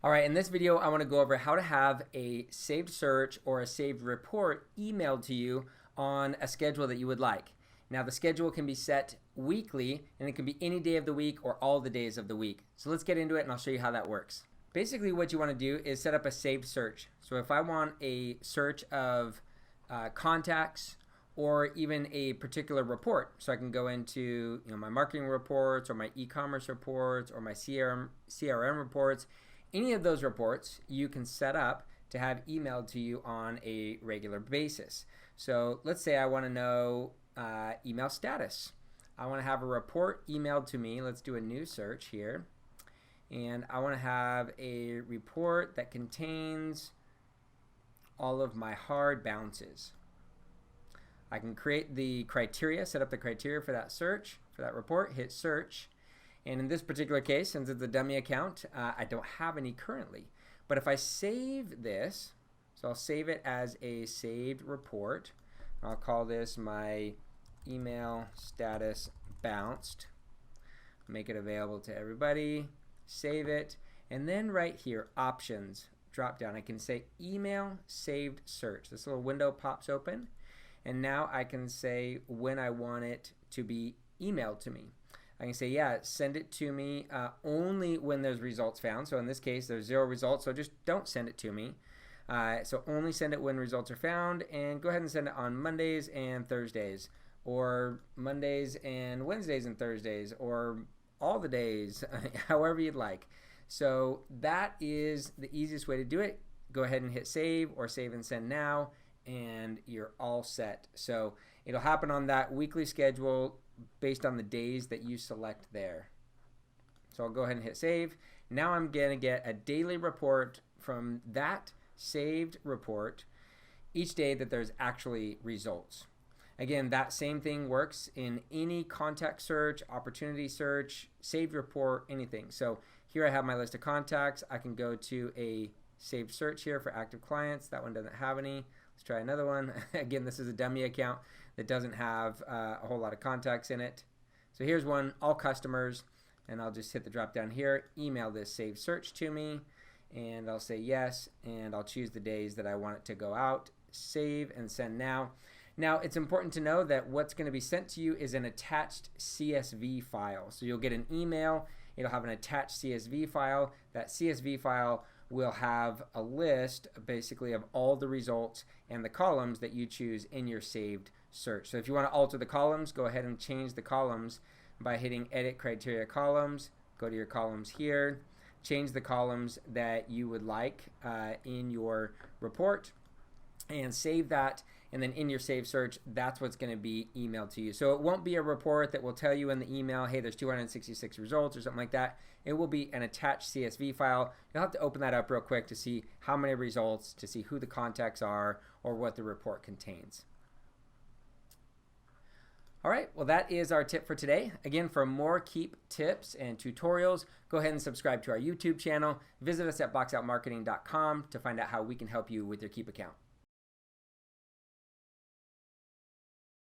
All right, in this video, I want to go over how to have a saved search or a saved report emailed to you on a schedule that you would like. Now, the schedule can be set weekly, and it can be any day of the week or all the days of the week. So let's get into it, and I'll show you how that works. Basically, what you want to do is set up a saved search. So if I want a search of contacts or even a particular report, so I can go into my marketing reports or my e-commerce reports or my CRM reports. Any of those reports you can set up to have emailed to you on a regular basis. So let's say I want to know email status. I want to have a report emailed to me. Let's do a new search here. And I want to have a report that contains all of my hard bounces. I can create the criteria, set up the criteria for that search, for that report, hit search. And in this particular case, since it's a dummy account, I don't have any currently. But if I save this, so I'll save it as a saved report. I'll call this my email status bounced. Make it available to everybody. Save it. And then right here, options, drop down. I can say email saved search. This little window pops open. And now I can say when I want it to be emailed to me. I can say, yeah, send it to me only when there's results found. So in this case, there's 0 results, so just don't send it to me. So only send it when results are found, and go ahead and send it on Mondays and Thursdays, or Mondays and Wednesdays and Thursdays, or all the days, however you'd like. So that is the easiest way to do it. Go ahead and hit save or save and send now, and you're all set. So it'll happen on that weekly schedule based on the days that you select there. So I'll go ahead and hit save. Now I'm going to get a daily report from that saved report each day that there's actually results. Again, that same thing works in any contact search, opportunity search, saved report, anything. So here I have my list of contacts. I can go to a saved search here for active clients. That one doesn't have any. Let's try another one. Again, this is a dummy account that doesn't have a whole lot of contacts in it. So here's one, all customers, and I'll just hit the drop down here, email this saved search to me, and I'll say yes, and I'll choose the days that I want it to go out, save and send now. Now, it's important to know that what's going to be sent to you is an attached CSV file. So you'll get an email, it'll have an attached CSV file. That CSV file will have a list basically of all the results and the columns that you choose in your saved search. So if you want to alter the columns, go ahead and change the columns by hitting edit criteria columns. Go to your columns here, change the columns that you would like in your report, and save that. And then in your saved search, that's what's going to be emailed to you. So it won't be a report that will tell you in the email, hey, there's 266 results or something like that. It will be an attached CSV file. You'll have to open that up real quick to see how many results, to see who the contacts are, or what the report contains. All right, well, that is our tip for today. Again, for more Keap tips and tutorials, go ahead and subscribe to our YouTube channel. Visit us at boxoutmarketing.com to find out how we can help you with your Keap account.